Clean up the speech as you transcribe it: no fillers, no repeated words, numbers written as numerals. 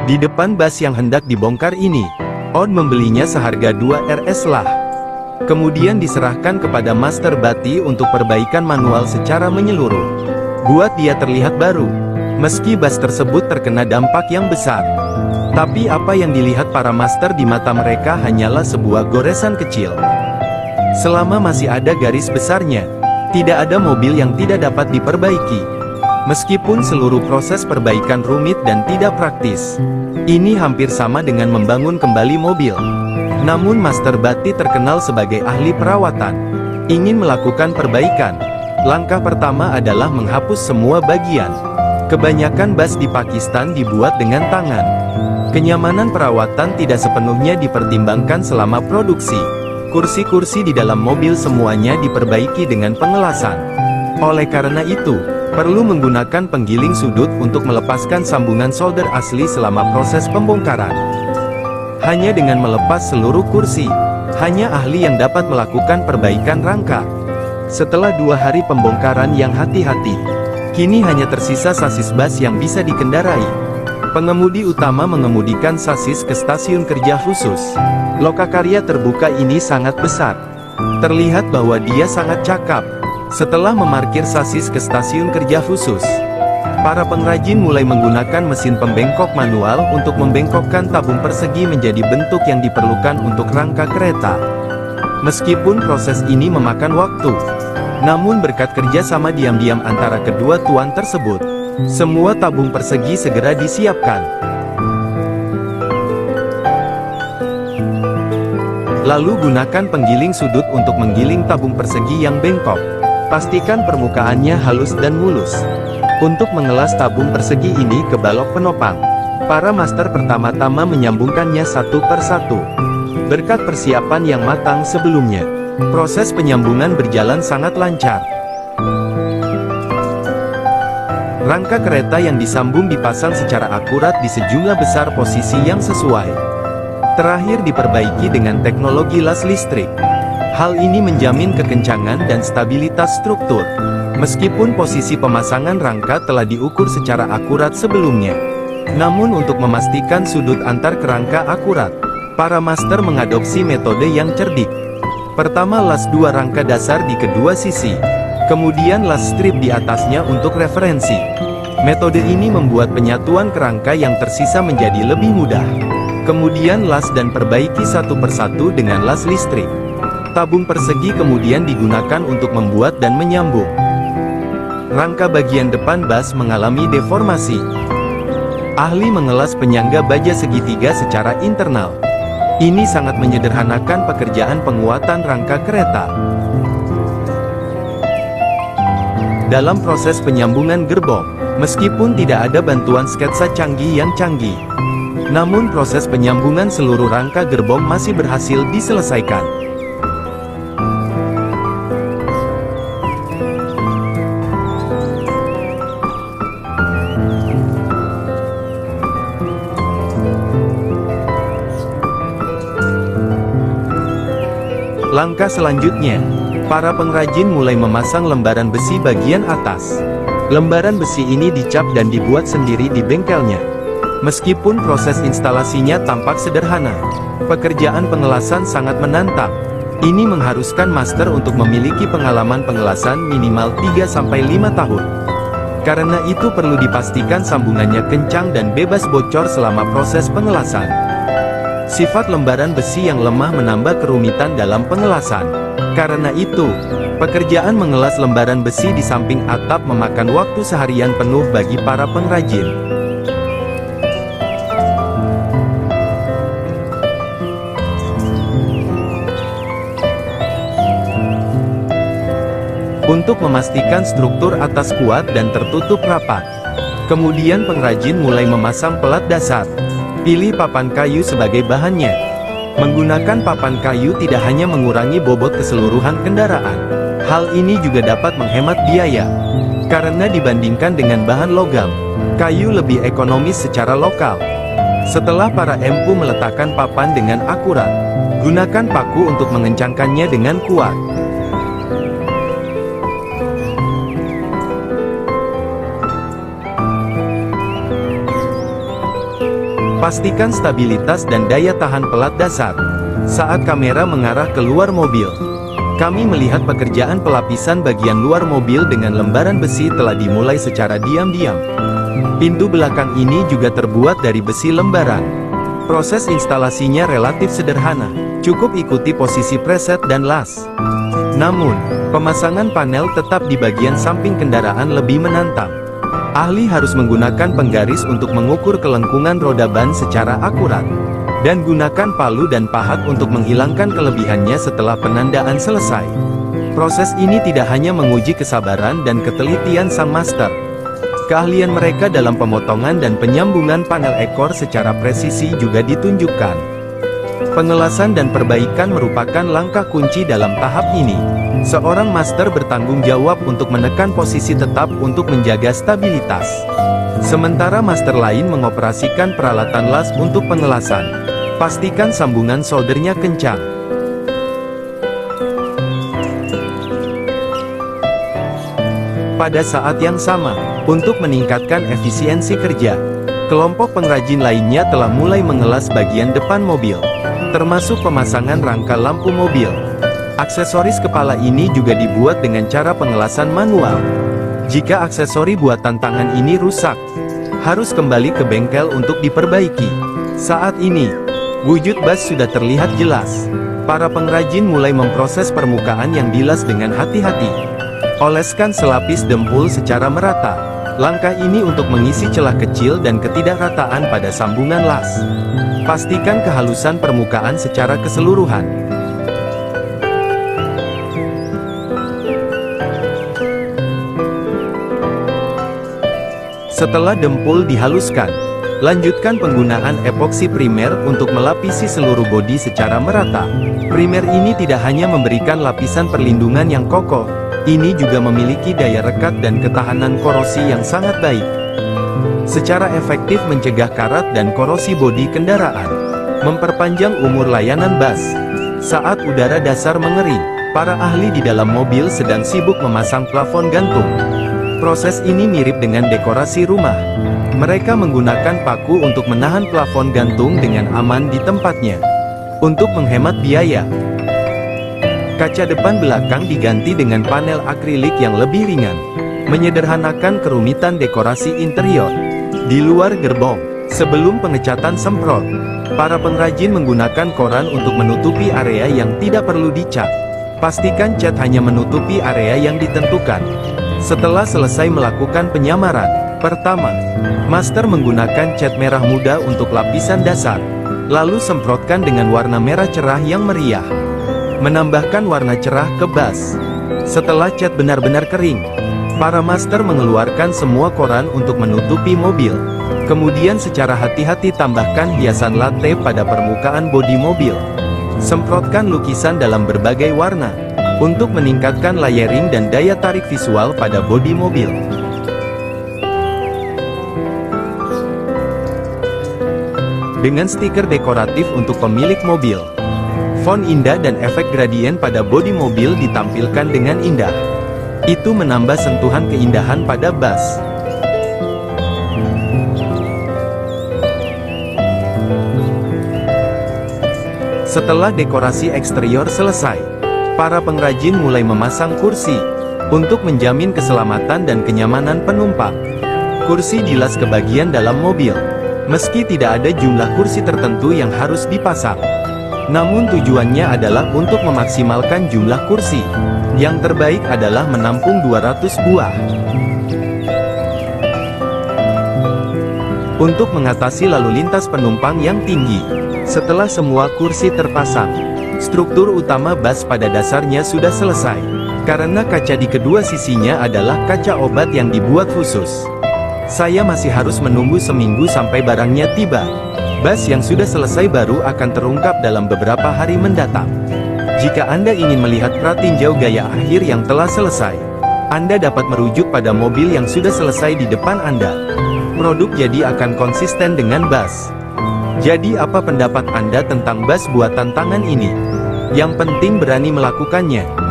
Di depan bas yang hendak dibongkar ini, On membelinya seharga 2 RS lah. Kemudian diserahkan kepada Master Bati untuk perbaikan manual secara menyeluruh. Buat dia terlihat baru, meski bas tersebut terkena dampak yang besar. Tapi apa yang dilihat para master di mata mereka hanyalah sebuah goresan kecil. Selama masih ada garis besarnya, tidak ada mobil yang tidak dapat diperbaiki. Meskipun seluruh proses perbaikan rumit dan tidak praktis, ini hampir sama dengan membangun kembali mobil. Namun Master Bati terkenal sebagai ahli perawatan. Ingin melakukan perbaikan, langkah pertama adalah menghapus semua bagian. Kebanyakan bas di Pakistan dibuat dengan tangan. Kenyamanan perawatan tidak sepenuhnya dipertimbangkan selama produksi. Kursi-kursi di dalam mobil semuanya diperbaiki dengan pengelasan. Oleh karena itu, perlu menggunakan penggiling sudut untuk melepaskan sambungan solder asli selama proses pembongkaran. Hanya dengan melepas seluruh kursi, hanya ahli yang dapat melakukan perbaikan rangka. Setelah 2 hari pembongkaran yang hati-hati, kini hanya tersisa sasis bas yang bisa dikendarai. Pengemudi utama mengemudikan sasis ke stasiun kerja khusus. Lokakarya terbuka ini sangat besar. Terlihat bahwa dia sangat cakap. Setelah memarkir sasis ke stasiun kerja khusus, para pengrajin mulai menggunakan mesin pembengkok manual untuk membengkokkan tabung persegi menjadi bentuk yang diperlukan untuk rangka kereta. Meskipun proses ini memakan waktu, namun berkat kerjasama diam-diam antara kedua tuan tersebut, semua tabung persegi segera disiapkan. Lalu gunakan penggiling sudut untuk menggiling tabung persegi yang bengkok. Pastikan permukaannya halus dan mulus. Untuk mengelas tabung persegi ini ke balok penopang, para master pertama-tama menyambungkannya satu per satu. Berkat persiapan yang matang sebelumnya, proses penyambungan berjalan sangat lancar. Rangka kereta yang disambung dipasang secara akurat di sejumlah besar posisi yang sesuai. Terakhir diperbaiki dengan teknologi las listrik. Hal ini menjamin kekencangan dan stabilitas struktur. Meskipun posisi pemasangan rangka telah diukur secara akurat sebelumnya, namun untuk memastikan sudut antar kerangka akurat, para master mengadopsi metode yang cerdik. Pertama, las 2 rangka dasar di kedua sisi. Kemudian las strip di atasnya untuk referensi. Metode ini membuat penyatuan kerangka yang tersisa menjadi lebih mudah. Kemudian las dan perbaiki satu persatu dengan las listrik. Tabung persegi kemudian digunakan untuk membuat dan menyambung. Rangka bagian depan bas mengalami deformasi. Ahli mengelas penyangga baja segitiga secara internal. Ini sangat menyederhanakan pekerjaan penguatan rangka kereta. Dalam proses penyambungan gerbong, meskipun tidak ada bantuan sketsa canggih yang canggih, namun proses penyambungan seluruh rangka gerbong masih berhasil diselesaikan. Langkah selanjutnya, para pengrajin mulai memasang lembaran besi bagian atas. Lembaran besi ini dicap dan dibuat sendiri di bengkelnya. Meskipun proses instalasinya tampak sederhana, pekerjaan pengelasan sangat menantang. Ini mengharuskan master untuk memiliki pengalaman pengelasan minimal 3-5 tahun. Karena itu perlu dipastikan sambungannya kencang dan bebas bocor selama proses pengelasan. Sifat lembaran besi yang lemah menambah kerumitan dalam pengelasan. Karena itu, pekerjaan mengelas lembaran besi di samping atap memakan waktu seharian penuh bagi para pengrajin. Untuk memastikan struktur atas kuat dan tertutup rapat, kemudian pengrajin mulai memasang pelat dasar. Pilih papan kayu sebagai bahannya. Menggunakan papan kayu tidak hanya mengurangi bobot keseluruhan kendaraan, hal ini juga dapat menghemat biaya. Karena dibandingkan dengan bahan logam, kayu lebih ekonomis secara lokal. Setelah para empu meletakkan papan dengan akurat, gunakan paku untuk mengencangkannya dengan kuat. Pastikan stabilitas dan daya tahan pelat dasar. Saat kamera mengarah keluar mobil, kami melihat pekerjaan pelapisan bagian luar mobil dengan lembaran besi telah dimulai secara diam-diam. Pintu belakang ini juga terbuat dari besi lembaran. Proses instalasinya relatif sederhana, cukup ikuti posisi preset dan las. Namun, pemasangan panel tetap di bagian samping kendaraan lebih menantang. Ahli harus menggunakan penggaris untuk mengukur kelengkungan roda ban secara akurat. Dan gunakan palu dan pahat untuk menghilangkan kelebihannya setelah penandaan selesai. Proses ini tidak hanya menguji kesabaran dan ketelitian sang master. Keahlian mereka dalam pemotongan dan penyambungan panel ekor secara presisi juga ditunjukkan. Pengelasan dan perbaikan merupakan langkah kunci dalam tahap ini. Seorang master bertanggung jawab untuk menekan posisi tetap untuk menjaga stabilitas. Sementara master lain mengoperasikan peralatan las untuk pengelasan. Pastikan sambungan soldernya kencang. Pada saat yang sama, untuk meningkatkan efisiensi kerja, kelompok pengrajin lainnya telah mulai mengelas bagian depan mobil, termasuk pemasangan rangka lampu mobil. Aksesoris kepala ini juga dibuat dengan cara pengelasan manual. Jika aksesori buatan tangan ini rusak, harus kembali ke bengkel untuk diperbaiki. Saat ini, wujud bas sudah terlihat jelas. Para pengrajin mulai memproses permukaan yang dilas dengan hati-hati. Oleskan selapis dempul secara merata. Langkah ini untuk mengisi celah kecil dan ketidakrataan pada sambungan las. Pastikan kehalusan permukaan secara keseluruhan. Setelah dempul dihaluskan, lanjutkan penggunaan epoksi primer untuk melapisi seluruh bodi secara merata. Primer ini tidak hanya memberikan lapisan perlindungan yang kokoh, ini juga memiliki daya rekat dan ketahanan korosi yang sangat baik. Secara efektif mencegah karat dan korosi bodi kendaraan. Memperpanjang umur layanan bas. Saat udara dasar mengering, para ahli di dalam mobil sedang sibuk memasang plafon gantung. Proses ini mirip dengan dekorasi rumah. Mereka menggunakan paku untuk menahan plafon gantung dengan aman di tempatnya. Untuk menghemat biaya, kaca depan belakang diganti dengan panel akrilik yang lebih ringan, menyederhanakan kerumitan dekorasi interior. Di luar gerbong, sebelum pengecatan semprot, para pengrajin menggunakan koran untuk menutupi area yang tidak perlu dicat. Pastikan cat hanya menutupi area yang ditentukan. Setelah selesai melakukan penyamaran, pertama, master menggunakan cat merah muda untuk lapisan dasar, lalu semprotkan dengan warna merah cerah yang meriah. Menambahkan warna cerah ke bas. Setelah cat benar-benar kering, para master mengeluarkan semua koran untuk menutupi mobil. Kemudian secara hati-hati tambahkan hiasan latte pada permukaan bodi mobil. Semprotkan lukisan dalam berbagai warna untuk meningkatkan layering dan daya tarik visual pada bodi mobil. Dengan stiker dekoratif untuk pemilik mobil, font indah dan efek gradien pada bodi mobil ditampilkan dengan indah. Itu menambah sentuhan keindahan pada bas. Setelah dekorasi eksterior selesai, para pengrajin mulai memasang kursi untuk menjamin keselamatan dan kenyamanan penumpang. Kursi dilas ke bagian dalam mobil, meski tidak ada jumlah kursi tertentu yang harus dipasang. Namun tujuannya adalah untuk memaksimalkan jumlah kursi. Yang terbaik adalah menampung 200 buah. Untuk mengatasi lalu lintas penumpang yang tinggi, setelah semua kursi terpasang, struktur utama bas pada dasarnya sudah selesai. Karena kaca di kedua sisinya adalah kaca obat yang dibuat khusus. Saya masih harus menunggu seminggu sampai barangnya tiba. Bas yang sudah selesai baru akan terungkap dalam beberapa hari mendatang. Jika Anda ingin melihat pratinjau gaya akhir yang telah selesai, Anda dapat merujuk pada mobil yang sudah selesai di depan Anda. Produk jadi akan konsisten dengan bas. Jadi apa pendapat Anda tentang bas buatan tangan ini? Yang penting berani melakukannya.